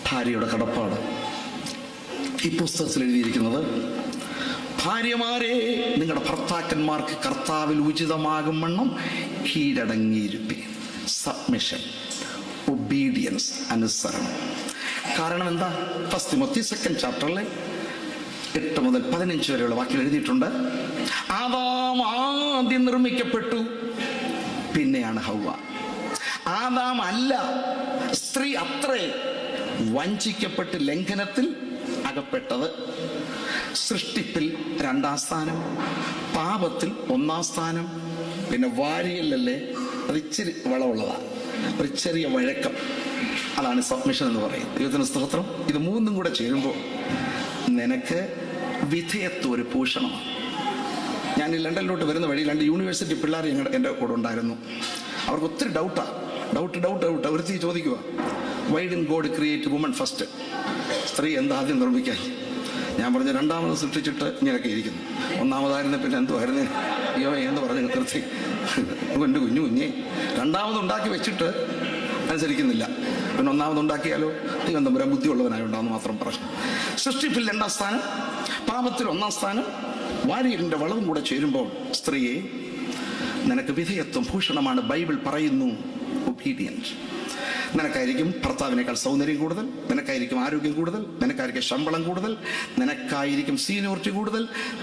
ഭാര്യയുടെ കടപ്പാട്. ഈ പുസ്തകത്തിൽ എഴുതിയിരിക്കുന്നത്, ഭാര്യമാരെ നിങ്ങളുടെ ഭർത്താക്കന്മാർക്ക് കർത്താവിൽ ഉചിതമാകും വണ്ണം കീഴടങ്ങിയിരിപ്പി. സബ്മിഷൻ, ഒബീഡിയൻസ്, അനുസരണം. കാരണം എന്താ? ഫസ്റ്റ് തിമോത്തി 2nd ചാപ്റ്ററിലെ 8 മുതൽ 15 വരെയുള്ള വാക്യം എഴുതിയിട്ടുണ്ട്. ആദാം ആദ്യം നിർമ്മിക്കപ്പെട്ടു, പിന്നെയാണ് ഹൗവ. ആദാം അല്ല, സ്ത്രീ അത്രേ വഞ്ചിക്കപ്പെട്ട് ലംഘനത്തിൽ അകപ്പെട്ടത്. സൃഷ്ടിപ്പിൽ 2ാം സ്ഥാനം, പാപത്തിൽ 1ാം സ്ഥാനം. പിന്നെ വാരിയല്ലേ, അത് ഇച്ചിരി വളമുള്ളതാണ്, ഒരു ചെറിയ വഴക്കം. അതാണ് സബ്മിഷൻ എന്ന് പറയും. ദൈവത്തിന് സ്തോത്രം. ഇത് 3ഉം കൂടെ ചേരുമ്പോൾ നിനക്ക് വിധേയത്വം ഒരു ഭൂഷണമാണ്. ഞാൻ ഈ ലണ്ടനിലോട്ട് വരുന്ന വഴി 2 യൂണിവേഴ്സിറ്റി പിള്ളേർ എൻ്റെ കൂടെ ഉണ്ടായിരുന്നു. അവർക്ക് ഒത്തിരി ഡൗട്ട്. ഒരുത്തി ചോദിക്കുക, why did God create woman first? സ്ത്രീ എന്താ ആദ്യം നിർമ്മിക്കാൻ? ഞാൻ പറഞ്ഞു, 2ാമത് സൃഷ്ടിച്ചിട്ട് ഇങ്ങനെയൊക്കെ ഇരിക്കുന്നു, 1ാമതായിരുന്നു പിന്നെ എന്തുമായിരുന്നു, അയ്യോ എന്ന് പറഞ്ഞ് നിർത്തി. എൻ്റെ കുഞ്ഞേ, 2ാമത് ഉണ്ടാക്കി വെച്ചിട്ട് അനുസരിക്കുന്നില്ല, പിന്നെ 1ാമത് ഉണ്ടാക്കിയാലോ? ദൈവം തമ്പുരാൻ ബുദ്ധിയുള്ളവനായുണ്ടാന്ന് മാത്രം പറഞ്ഞു. സൃഷ്ടിപ്പിൽ 2ാം സ്ഥാനം, പാപത്തിൽ 1ാം സ്ഥാനം, വാരിയലിന്റെ വളവും കൂടെ ചേരുമ്പോൾ സ്ത്രീയെ നിനക്ക് വിധേയത്വം ഭൂഷണമാണ്. ബൈബിൾ പറയുന്നു ഒബീഡിയൻസ്. നിനക്കായിരിക്കും ഭർത്താവിനേക്കാൾ സൗന്ദര്യം കൂടുതൽ, നിനക്കായിരിക്കും ആരോഗ്യം കൂടുതൽ, നിനക്കായിരിക്കും ശമ്പളം കൂടുതൽ, നിനക്കായിരിക്കും സീനിയോറിറ്റി കൂടുതൽ,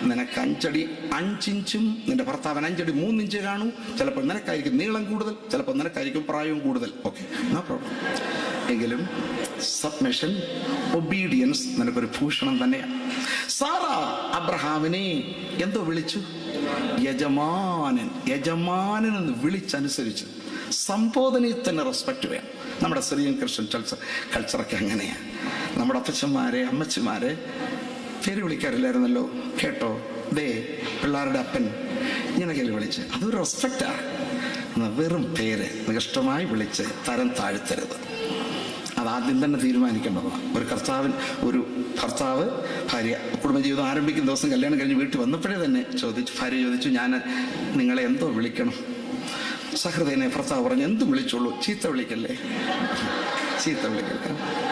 നിനക്ക് 5 അടി 5 ഇഞ്ചും നിന്റെ ഭർത്താവിന് 5 അടി 3 ഇഞ്ച് കാണൂ. ചിലപ്പോൾ നിനക്കായിരിക്കും നീളം കൂടുതൽ, ചിലപ്പോൾ നിനക്കായിരിക്കും പ്രായവും കൂടുതൽ. Okay, no problem. എങ്കിലും സബ്മിഷൻ, ഒബീഡിയൻസ് നിനക്കൊരു ഭൂഷണം തന്നെയാണ്. സാറ അബ്രഹാമിനെ എന്തോ വിളിച്ചു? യജമാനൻ. യജമാനെന്ന് വിളിച്ചനുസരിച്ച്. സംബോധനയിൽ തന്നെ റെസ്പെക്ട് വേണം. നമ്മുടെ സിറിയൻ ക്രിസ്ത്യൻ കൾച്ചറൊക്കെ അങ്ങനെയാണ്. നമ്മുടെ അപ്പച്ചന്മാരെ അമ്മച്ചിമാരെ പേര് വിളിക്കാറില്ലായിരുന്നല്ലോ. കേട്ടോ, ദേ പിള്ളേരുടെ അപ്പൻ, ഇങ്ങനെയൊക്കെ വിളിച്ച്, അതൊരു റെസ്പെക്റ്റാണ്. വെറും പേര് നികഷ്ടമായി വിളിച്ച് തരം താഴ്ത്തരുത്. അതാദ്യം തന്നെ തീരുമാനിക്കേണ്ടതാണ്. ഒരു ഭർത്താവ് ഭാര്യ കുടുംബജീവിതം ആരംഭിക്കുന്ന ദിവസം കല്യാണം കഴിഞ്ഞ് വീട്ടിൽ വന്നപ്പോഴേ തന്നെ ഭാര്യ ചോദിച്ചു, ഞാൻ നിങ്ങളെ എന്തോ വിളിക്കണം? സഹൃദയനെ ഭർത്താവ് പറഞ്ഞു, എന്തും വിളിച്ചോളൂ, ചീത്ത വിളിക്കല്ലേ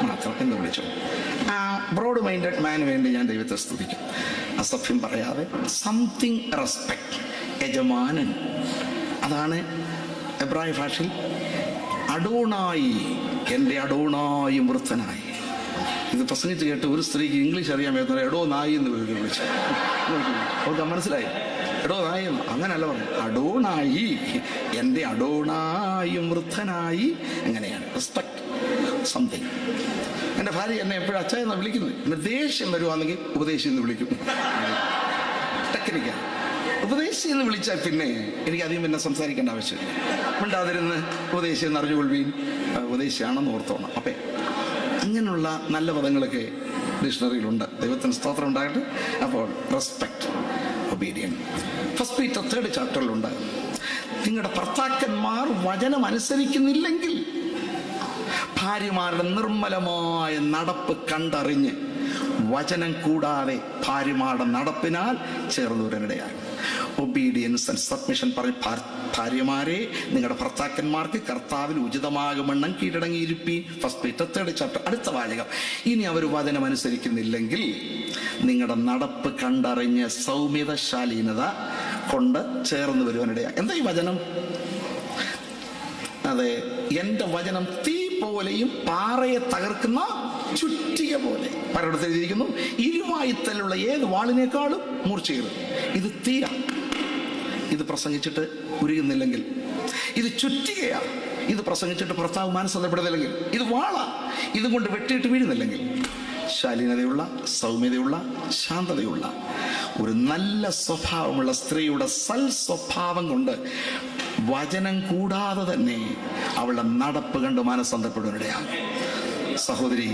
മാത്രം, എന്ത് വിളിച്ചോളൂ. ആ ബ്രോഡ് മൈൻഡഡ് മാന് വേണ്ടി ഞാൻ ദൈവത്തെ സ്തുതിക്കും. അസഭ്യം പറയാതെ സംതിങ് റെസ്പെക്ട്. യജമാനൻ, അതാണ് എബ്രായ ഭാഷയിൽ അഡോണായി, എൻ്റെ അഡോണായും വൃദ്ധനായി. ഇത് പ്രസംഗിച്ച് കേട്ട് ഒരു സ്ത്രീക്ക് ഇംഗ്ലീഷ് അറിയാൻ പറ്റുന്ന എടോ നായി എന്ന് വിളിച്ചു. അവർക്ക് മനസ്സിലായി, എടോ നായി അങ്ങനെയല്ല പറഞ്ഞു, അഡോണായി, എൻ്റെ അഡോണായും വൃദ്ധനായി. എങ്ങനെയാണ് റെസ്പെക്ട് സംതിങ്. എൻ്റെ ഭാര്യ എന്നെ എപ്പോഴും അച്ഛ എന്നാണ് വിളിക്കുന്നത്. എന്നെ ദേഷ്യം വരുവാണെങ്കിൽ ഉപദേശി എന്ന് വിളിക്കും. ടെക്നിക്കാണ്. ഉപദേശി എന്ന് വിളിച്ചാൽ പിന്നെ എനിക്ക് അധികം പിന്നെ സംസാരിക്കേണ്ട ആവശ്യമില്ല. മിണ്ടാതിരുന്ന് ഉപദേശി എന്ന് അറിഞ്ഞുകൊള്ളുകയും ഉപദേശിയാണെന്ന് ഓർത്തോണം. അപ്പം അങ്ങനെയുള്ള നല്ല പദങ്ങളൊക്കെ ഡിക്ഷണറിയിലുണ്ട്. ദൈവത്തിന് സ്തോത്രം ഉണ്ടാകട്ടെ. അപ്പോൾ respect, obedient. First Peter 3rd ചാപ്റ്ററിലുണ്ട്, നിങ്ങളുടെ ഭർത്താക്കന്മാർ വചനം അനുസരിക്കുന്നില്ലെങ്കിൽ ഭാര്യമാരുടെ നിർമ്മലമായ നടപ്പ് കണ്ടറിഞ്ഞ് വചനം കൂടാതെ ഭാര്യമാരുടെ നടപ്പിനാൽ ചേർന്നവരിടയാകും. ഒബീഡിയൻസ് ആൻഡ് സബ്മിഷൻ പറഞ്ഞ്, ഭാര്യമാരെ നിങ്ങളുടെ ഭർത്താക്കന്മാർക്ക് കർത്താവിൽ ഉചിതമാകുമെണ്ണം കീഴടങ്ങിയിരിപ്പി. First Peter 3rd chapter. അടുത്ത വാചകം, ഇനി അവർ വചനം അനുസരിക്കുന്നില്ലെങ്കിൽ നിങ്ങളുടെ നടപ്പ് കണ്ടറിഞ്ഞ് സൗമ്യതശാലീനത കൊണ്ട് ചേർന്ന് വരുവാനിടയാകും. എന്താ ഈ വചനം? അതെ, എൻ്റെ വചനം തീ പോലെയും പാറയെ തകർക്കുന്ന ചുറ്റിക പോലെ. പലയിടത്ത് എഴുതിയിരിക്കുന്നു, ഇരുവായുത്തലുള്ള ഏത് വാളിനേക്കാളും മൂർച്ചയേറും. ഇത് തീരാ. ഇത് പ്രസംഗിച്ചിട്ട് ഉരുകുന്നില്ലെങ്കിൽ, ഇത് ചുറ്റികയാ. ഇത് പ്രസംഗിച്ചിട്ട് ഭർത്താവ് മാനസാന്തരപ്പെടുന്നില്ലെങ്കിൽ, ഇത് വാളാ. ഇതും കൊണ്ട് വെട്ടിയിട്ട് വീഴുന്നില്ലെങ്കിൽ, ശാലീനതയുള്ള, സൗമ്യതയുള്ള, ശാന്തതയുള്ള ഒരു നല്ല സ്വഭാവമുള്ള സ്ത്രീയുടെ സ്വഭാവം കൊണ്ട് വചനം കൂടാതെ തന്നെ അവളുടെ നടപ്പ് കണ്ട് മാനസാന്തരപ്പെടുവാനിടയാകും. സഹോദരി,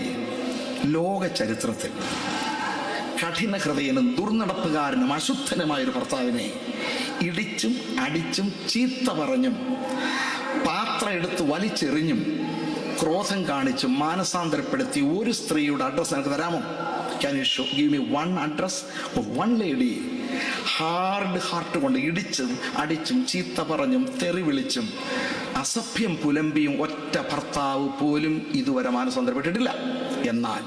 ലോക ചരിത്രത്തിൽ കഠിന ഹൃദയനും ദുർനടപ്പുകാരനും അശുദ്ധനുമായൊരു ഭർത്താവിനെ ഇടിച്ചും അടിച്ചും ചീത്ത പറഞ്ഞും പാത്രം എടുത്ത് വലിച്ചെറിഞ്ഞും ക്രോധം കാണിച്ചും മാനസാന്തരപ്പെടുത്തി ഒരു സ്ത്രീയുടെ അഡ്രസ് എനിക്ക് തരാമോ? Can you give me one address of one lady? Hard heart കൊണ്ട് ഇടിച്ചും അടിച്ചും ചീത്ത പറഞ്ഞും തെറി വിളിച്ചും അസഭ്യം പുലമ്പിയും ഒറ്റ ഭർത്താവ് പോലും ഇതുവരെ മാനസാന്തരപ്പെട്ടിട്ടില്ല. എന്നാൽ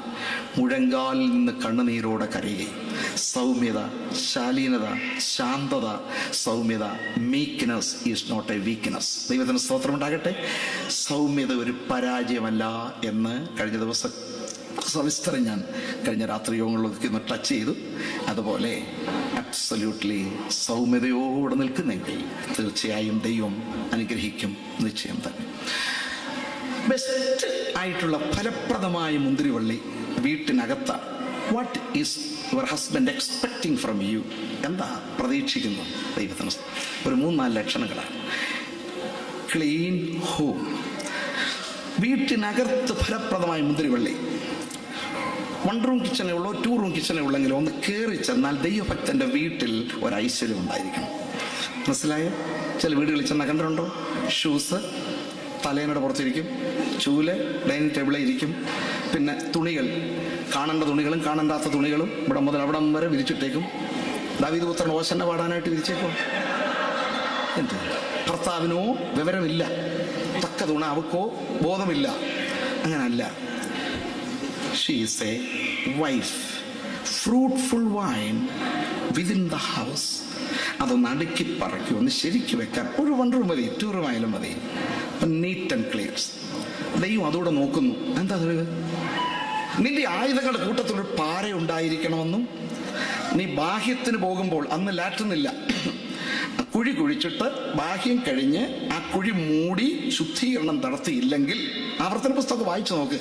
മുഴങ്കാലിൽ നിന്ന് കണ്ണുനീരോടെ കരയുകയും സൗമ്യത, ശാലീനത, ശാന്തത, സൗമ്യത, meekness is not a weakness. ദൈവത്തിന് സ്തോത്രം ഉണ്ടാകട്ടെ. സൗമ്യത ഒരു പരാജയമല്ല എന്ന് കഴിഞ്ഞ ദിവസം സവിസ്തരം ഞാൻ കഴിഞ്ഞ രാത്രി യോഗങ്ങളിലൊക്കെ ഒന്ന് ടച്ച് ചെയ്തു. അതുപോലെ അബ്സല്യൂട്ട്ലി സൗമ്യതയോടെ നിൽക്കുന്നെങ്കിൽ തീർച്ചയായും ദൈവം അനുഗ്രഹിക്കും, നിശ്ചയം തന്നെ. ബെസ്റ്റ് ആയിട്ടുള്ള ഫലപ്രദമായ മുന്തിരിവള്ളി വീട്ടിനകത്താണ്. What is your husband expecting from you? എന്താ പ്രതീക്ഷിക്കുന്നത്? ദൈവത്തിന് ഒരു 3-4 ലക്ഷണങ്ങളാണ്. Clean home. വീട്ടിനകത്ത് ഫലപ്രദമായ മുന്തിരിവള്ളി. 1 റൂം കിച്ചണേ ഉള്ളൂ, 2 റൂം കിച്ചണേ ഉള്ളെങ്കിലും ഒന്ന് കയറി ചെന്നാൽ ദൈവഭക്തന്റെ വീട്ടിൽ ഒരു ഐശ്വര്യം ഉണ്ടായിരിക്കണം. മനസ്സിലായോ? ചില വീടുകളിൽ ചെന്നാൽ കണ്ടിട്ടുണ്ടോ? ഷൂസ് തലേനയുടെ പുറത്തിരിക്കും, ചൂല് ഡൈനിങ് ടേബിളിൽ ഇരിക്കും, പിന്നെ തുണികൾ, കാണേണ്ട തുണികളും കാണേണ്ടാത്ത തുണികളും ഇവിടെ മുതൽ അവിടെ വരെ വിരിച്ചിട്ടേക്കും. ദാവീദ് പുത്രൻ ഓശന്നെ പാടാനായിട്ട് വിരിച്ചേക്കോ? എന്ത്? ഭർത്താവിനോ വിവരമില്ല, തക്ക തുണ അവക്കോ ബോധമില്ല. അങ്ങനല്ല. She is a wife, fruitful wine within the house. അതൊന്ന് അടുക്കി പറക്കി ഒന്ന് ശരിക്ക് വെക്കാൻ ഒരു 1 റൂം മതി, 2 റൂം ആയാലും മതി. Neat and clear. ദൈവം അതോടെ നോക്കുന്നു. എന്താ തെളിവ്? നിന്റെ ആയുധങ്ങളുടെ കൂട്ടത്തിലൊരു പാര ഉണ്ടായിരിക്കണമെന്നും, നീ ബാഹ്യത്തിന് പോകുമ്പോൾ അന്ന് ലാറ്റുന്നില്ല, കുഴി കുഴിച്ചിട്ട് ബാഹ്യം കഴിഞ്ഞ് ആ കുഴി മൂടി ശുദ്ധീകരണം നടത്തിയില്ലെങ്കിൽ, ആവർത്തന പുസ്തകം വായിച്ചു നോക്ക്,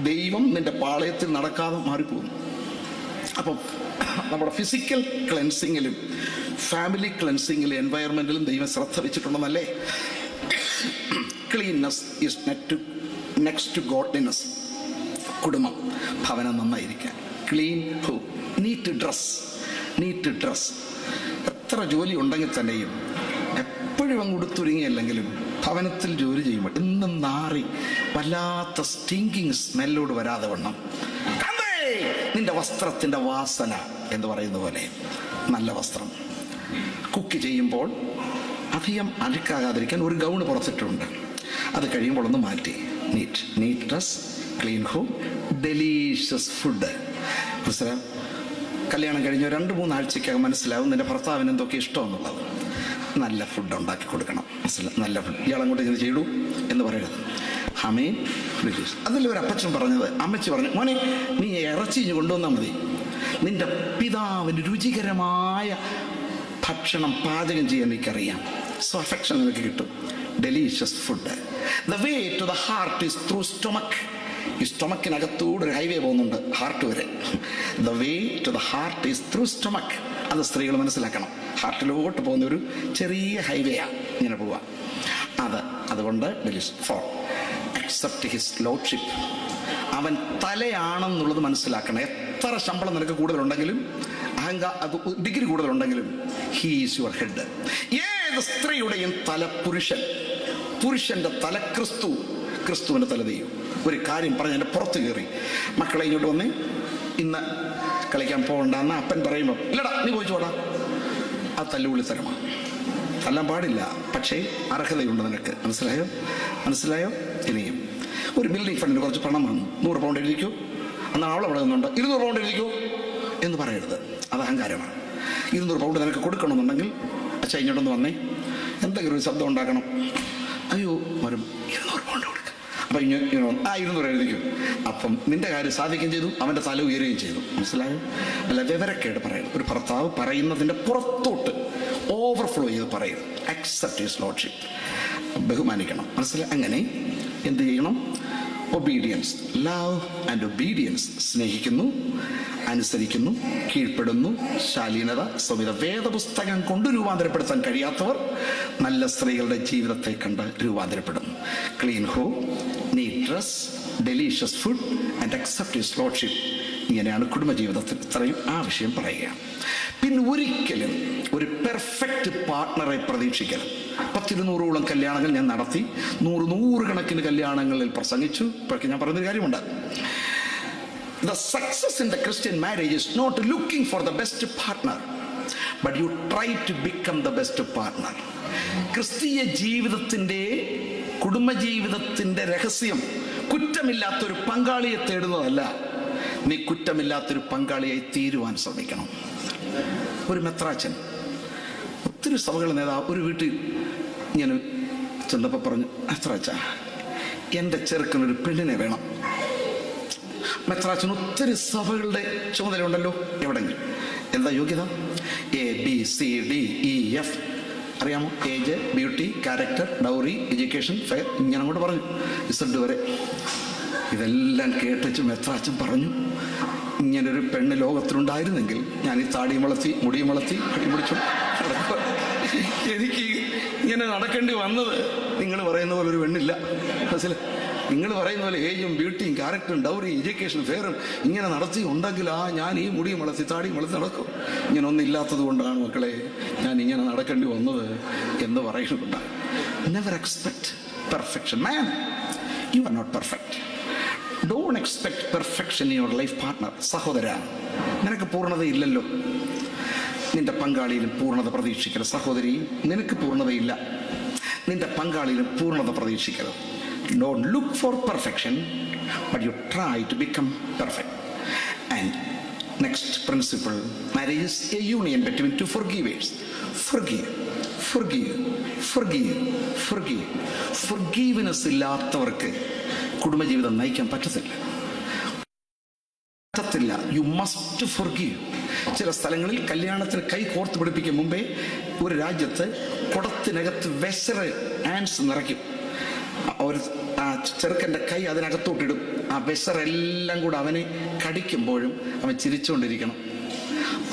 ദൈവം നിന്റെ പാളയത്തിൽ നടക്കാതെ മാറിപ്പോകും. അപ്പം നമ്മുടെ ഫിസിക്കൽ ക്ലെൻസിങ്ങിലും ഫാമിലി ക്ലെൻസിങ്ങിലും എൻവയറമെന്റിലും ദൈവം ശ്രദ്ധ വെച്ചിട്ടുണ്ടെന്നല്ലേ? Cleanness is next to godliness. കുടുംബം, ഭവനം നന്നായിരിക്കാൻ. Clean home. Neat dress. എത്ര ജോലി ഉണ്ടെങ്കിൽ തന്നെയും എപ്പോഴും അങ്ങ് ഉടുത്തൊരുങ്ങിയല്ലെങ്കിലും ഭവനത്തിൽ ജോലി ചെയ്യുമ്പോൾ ഇന്നും നാറി വല്ലാത്ത സ്റ്റിങ്കിങ് സ്മെല്ലോട് വരാതെ വണ്ണം നിന്റെ വസ്ത്രത്തിന്റെ വാസന എന്ന് പറയുന്ന പോലെ നല്ല വസ്ത്രം. കുക്ക് ചെയ്യുമ്പോൾ അധികം അഴുക്കാകാതിരിക്കാൻ ഒരു ഗൗണ് പുറത്തിട്ടുണ്ട്, അത് കഴിയുമ്പോൾ ഒന്ന് മാറ്റി. Neat dress, clean home, delicious food. മനസ്സിലാവും? കല്യാണം കഴിഞ്ഞ 2-3 ആഴ്ചക്കകം മനസ്സിലാവും നിന്റെ ഭർത്താവിന് എന്തൊക്കെ ഇഷ്ടമെന്നുള്ളത്. നല്ല ഫുഡ് ഉണ്ടാക്കി കൊടുക്കണം. നല്ല ഫുഡ്. ഇയാളങ്ങോട്ട് ഇങ്ങനെ ചെയ്തു എന്ന് പറയരുത്. ആമേൻ. അതിൽ ഒരു അപ്പച്ചൻ പറഞ്ഞത്, അമ്മച്ചി പറഞ്ഞു, മോനെ നീ ഇറച്ചി കൊണ്ടുവന്നാൽ മതി, നിന്റെ പിതാവിന് രുചികരമായ ഭക്ഷണം പാചകം ചെയ്യാൻ എനിക്കറിയാം. സോ അഫെക്ഷൻ നിനക്ക് കിട്ടും. Delicious food. The way to the heart is through stomach. ഈ സ്റ്റൊമക്കിനകത്തൂടെ ഒരു ഹൈവേ പോകുന്നുണ്ട് ഹാർട്ട് വരെ. The way to the heart is through stomach. അത് സ്ത്രീകൾ മനസ്സിലാക്കണം. ഹാർട്ടിലോട്ട് പോകുന്ന ഒരു ചെറിയ ഹൈവേയാ ഇങ്ങനെ പോവുക. അതുകൊണ്ട് അക്സെപ്റ്റ് ഹിസ് ലോഡ്ഷിപ്പ്. അവൻ തലയാണെന്നുള്ളത് മനസ്സിലാക്കണം. എത്ര ശമ്പളം നിനക്ക് കൂടുതലുണ്ടെങ്കിലും, ഡിഗ്രി കൂടുതലുണ്ടെങ്കിലും, ഹീ ഈസ് യുവർ ഹെഡ്. ഏത് സ്ത്രീയുടെയും തല പുരുഷന്റെ തല ക്രിസ്തുവിന്റെ തല ദൈവം. ഒരു കാര്യം പറഞ്ഞ് എൻ്റെ പുറത്ത് കയറി, മക്കളെ ഇങ്ങോട്ട് വന്നേ, ഇന്ന് കളിക്കാൻ പോകണ്ടെന്ന് അപ്പൻ പറയുമ്പോൾ, ഇല്ലടാ നീ പോയിച്ചോടാ, അത് തല്ലുവിളിത്തരമാണ്. തല്ലാൻ പാടില്ല, പക്ഷേ അർഹതയുണ്ട് നിനക്ക്. മനസ്സിലായോ? ഇനിയും ഒരു ബിൽഡിംഗ് ഫണ്ടിന് കുറച്ച് പണം വന്നു, 100 പൗണ്ട് എഴുതിക്കോ, എന്നാൽ അവൾ അവിടെ നിന്നുണ്ട് 200 പൗണ്ട് എഴുതിക്കോ എന്ന് പറയരുത്. അത് അഹങ്കാരമാണ്. 200 പൗണ്ട് നിനക്ക് കൊടുക്കണമെന്നുണ്ടെങ്കിൽ അച്ഛാ ഇങ്ങോട്ടൊന്ന് വന്നേ, എന്തെങ്കിലും ഒരു ശബ്ദം ഉണ്ടാക്കണം. അയ്യോ വരും 200 പൗണ്ട് കൊടുക്കുക. അപ്പം 200 എഴുതിക്കും. അപ്പം നിന്റെ കാര്യം സാധിക്കുകയും ചെയ്തു, അവൻ്റെ തല ഉയരുകയും ചെയ്തു. മനസ്സിലായോ? അല്ല വിവരക്കേട് പറയണം. ഒരു ഭർത്താവ് പറയുന്നതിൻ്റെ പുറത്തോട്ട് ഓവർഫ്ലോ ചെയ്ത് പറയരുത്. Accept his lordship. ബഹുമാനിക്കണം. മനസ്സിലായി? അങ്ങനെ എന്ത് ചെയ്യണം? ഒബീഡിയൻസ്. Love and obedience. സ്നേഹിക്കുന്നു, അനുസരിക്കുന്നു, കീഴ്പ്പെടുന്നു, ശാലീനത, സൗമ്യത. വേദപുസ്തകം കൊണ്ട് രൂപാന്തരപ്പെടുത്താൻ കഴിയാത്തവർ നല്ല സ്ത്രീകളുടെ ജീവിതത്തെ കണ്ട് രൂപാന്തരപ്പെടുന്നു. Clean home, neat dress, delicious food and accept his lordship. ഇങ്ങനെയാണ് കുടുംബജീവിതത്തിൽ ഇത്രയും ആ വിഷയം പറയുക. പിന്നെ ഒരിക്കലും ഒരു പെർഫെക്റ്റ് പാർട്ട്ണറെ പ്രതീക്ഷിക്കരുത്. 100-200 കല്യാണങ്ങൾ ഞാൻ നടത്തി, 100 കണക്കിന് കല്യാണങ്ങളിൽ പ്രസംഗിച്ചു. ഇപ്പോഴൊക്കെ ഞാൻ പറയുന്നൊരു കാര്യമുണ്ട്. The success in the Christian marriage is not looking for the best partner, but you try to become the best partner. ക്രിസ്തീയ ജീവിതത്തിന്റെ കുടുംബജീവിതത്തിന്റെ രഹസ്യം കുറ്റമില്ലാത്തൊരു പങ്കാളിയെ തേടുന്നതല്ല, നീ കുറ്റമില്ലാത്തൊരു പങ്കാളിയായി തീരുവാൻ ശ്രമിക്കണം. ഒരു മെത്രാച്ചൻ, ഒത്തിരി സഭകളുടെ നേതാവ്, ഒരു വീട്ടിൽ ഇങ്ങനെ ചെന്നപ്പോൾ പറഞ്ഞു, മെത്രാച്ച എൻ്റെ ചെറുക്കനൊരു പെണ്ണിനെ വേണം. മെത്രാച്ചൻ ഒത്തിരി സഭകളുടെ ചുമതലയുണ്ടല്ലോ, എവിടെങ്കിലും. എന്താ യോഗ്യത? ABCDEF അറിയാമോ? Age, beauty, character, dowry, education, fair, ഇങ്ങനെ അങ്ങോട്ട് പറഞ്ഞു Z വരെ. ഇതെല്ലാം കേട്ടിച്ച് മെത്രാച്ചൻ പറഞ്ഞു, ഇങ്ങനൊരു പെണ്ണ് ലോകത്തിലുണ്ടായിരുന്നെങ്കിൽ ഞാൻ ഈ താടിയും വളർത്തി മുടിയും വളർത്തി അടിമുടിച്ചു നടക്കുക. എനിക്ക് ഇങ്ങനെ നടക്കേണ്ടി വന്നത് നിങ്ങൾ പറയുന്ന പോലെ ഒരു പെണ്ണില്ല. മനസ്സിലായി? നിങ്ങൾ പറയുന്ന പോലെ ഏജും ബ്യൂട്ടിയും ക്യാരക്ടറും ഡൗറിയും എഡ്യൂക്കേഷനും ഫെയറും ഇങ്ങനെ നടത്തി ഉണ്ടെങ്കിൽ ഞാൻ ഈ മുടിയും വളർത്തി താടിയും വളർത്തി നടക്കും. ഇങ്ങനെ ഒന്നും ഇല്ലാത്തത് കൊണ്ടാണ് മക്കളെ ഞാൻ ഇങ്ങനെ നടക്കേണ്ടി വന്നത് എന്ന് പറയുന്നുണ്ട്. Never expect perfection. Man, you are not perfect. Don't expect perfection in your life partner. സഹോദര, നിനക്ക് പൂർണ്ണതയില്ലല്ലോ, നിന്റെ പങ്കാളിയിലും പൂർണ്ണത പ്രതീക്ഷിക്കരുത്. സഹോദരി, നിനക്ക് പൂർണ്ണതയില്ല, നിന്റെ പങ്കാളിയിലും പൂർണ്ണത പ്രതീക്ഷിക്കരുത്. Don't look for perfection, but you try to become perfect. And next principle, marriage is a union between two forgivers. Forgive, forgive, forgive, forgive. Forgiveness ഇല്ലാത്തവർക്ക് കുടുംബജീവിതം നയിക്കാൻ പറ്റത്തില്ല. You must forgive. ചില സ്ഥലങ്ങളിൽ കല്യാണത്തിന് കൈ കോർത്ത് പിടിപ്പിക്കും മുമ്പേ ഒരു രാജ്യത്ത് കുടത്തിനകത്ത് വെസറ് ആൻസ് നിറയ്ക്കും. ഒരു ചെറുക്കൻ്റെ കൈ അതിനകത്തോട്ടിടും. ആ വെസറെല്ലാം കൂടെ അവനെ കടിക്കുമ്പോഴും അവൻ ചിരിച്ചുകൊണ്ടിരിക്കണം.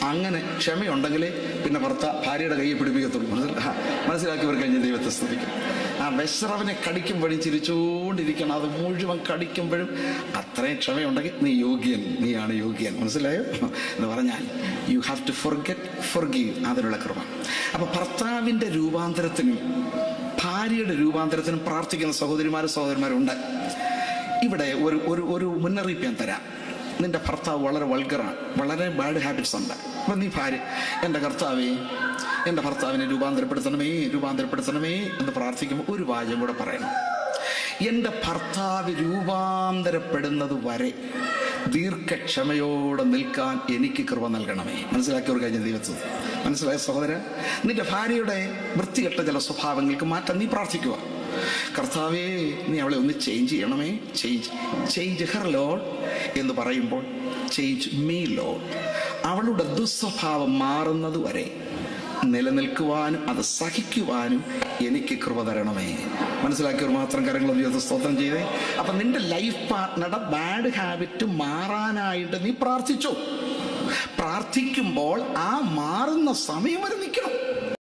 അങ്ങനെ ക്ഷമയുണ്ടെങ്കിലേ പിന്നെ ഭാര്യയുടെ കൈയെ പിടിപ്പിക്കത്തുള്ളൂ. മനസ്സിലാക്കിയവർ കഴിഞ്ഞ ദൈവത്തെ സ്തുതിക്കും. ആ വെസറവനെ കടിക്കുമ്പോഴും ചിരിച്ചുകൊണ്ടിരിക്കണം. അത് മുഴുവൻ കടിക്കുമ്പോഴും അത്രയും ക്ഷമയുണ്ടെങ്കിൽ നീ യോഗ്യൻ, നീയാണ് യോഗ്യൻ. മനസ്സിലായോ എന്ന് പറഞ്ഞാൽ യു ഹാവ് ടു ഫോർഗീവ്. അതിനുള്ള കൃപ. അപ്പൊ ഭർത്താവിന്റെ രൂപാന്തരത്തിനും ഭാര്യയുടെ രൂപാന്തരത്തിനും പ്രാർത്ഥിക്കുന്ന സഹോദരിമാരുണ്ട്. ഇവിടെ ഒരു മുന്നറിയിപ്പ് ഞാൻ തരാം. നിന്റെ ഭർത്താവ് വളരെ വൾഗറാണ്, വളരെ ബാഡ് ഹാബിറ്റ്സ് ഉണ്ട്. അപ്പം നീ ഭാര്യ, എൻ്റെ കർത്താവേ, എൻ്റെ ഭർത്താവിനെ രൂപാന്തരപ്പെടുത്തണമേ എന്ന് പ്രാർത്ഥിക്കുമ്പോൾ ഒരു വാചകം കൂടെ പറയണം. എൻ്റെ ഭർത്താവ് രൂപാന്തരപ്പെടുന്നത് വരെ ദീർഘക്ഷമയോടെ നിൽക്കാൻ എനിക്ക് കൃപ നൽകണമേ. മനസ്സിലാക്കിയവർ കഴിഞ്ഞ ദൈവത്തിൽ. മനസ്സിലായ സഹോദരൻ? നിന്റെ ഭാര്യയുടെ വൃത്തികെട്ട ചില സ്വഭാവങ്ങൾക്ക് മാറ്റാൻ നീ പ്രാർത്ഥിക്കുക. കർത്താവേ, നീ അവളെ ഒന്ന് ചേഞ്ച് ചെയ്യണമേ. ചേഞ്ച് ഹെർ ലോർഡ് എന്ന് പറയുമ്പോൾ ചേഞ്ച് മീ ലോർഡ്. അവളുടെ ദുസ്വഭാവം മാറുന്നത് വരെ നിലനിൽക്കുവാനും അത് സഹിക്കുവാനും എനിക്ക് കൃപ തരണമേ. മനസ്സിലാക്കിയവർ മാത്രം കരങ്ങൾ ഉയർത്തി സ്തോത്രം ചെയ്തേ. അപ്പൊ നിന്റെ ലൈഫ് പാർട്ട്ണറുടെ ബാഡ് ഹാബിറ്റ് മാറാനായിട്ട് നീ പ്രാർത്ഥിച്ചോ. പ്രാർത്ഥിക്കുമ്പോൾ ആ മാറുന്ന സമയം വരെ നിൽക്കണം.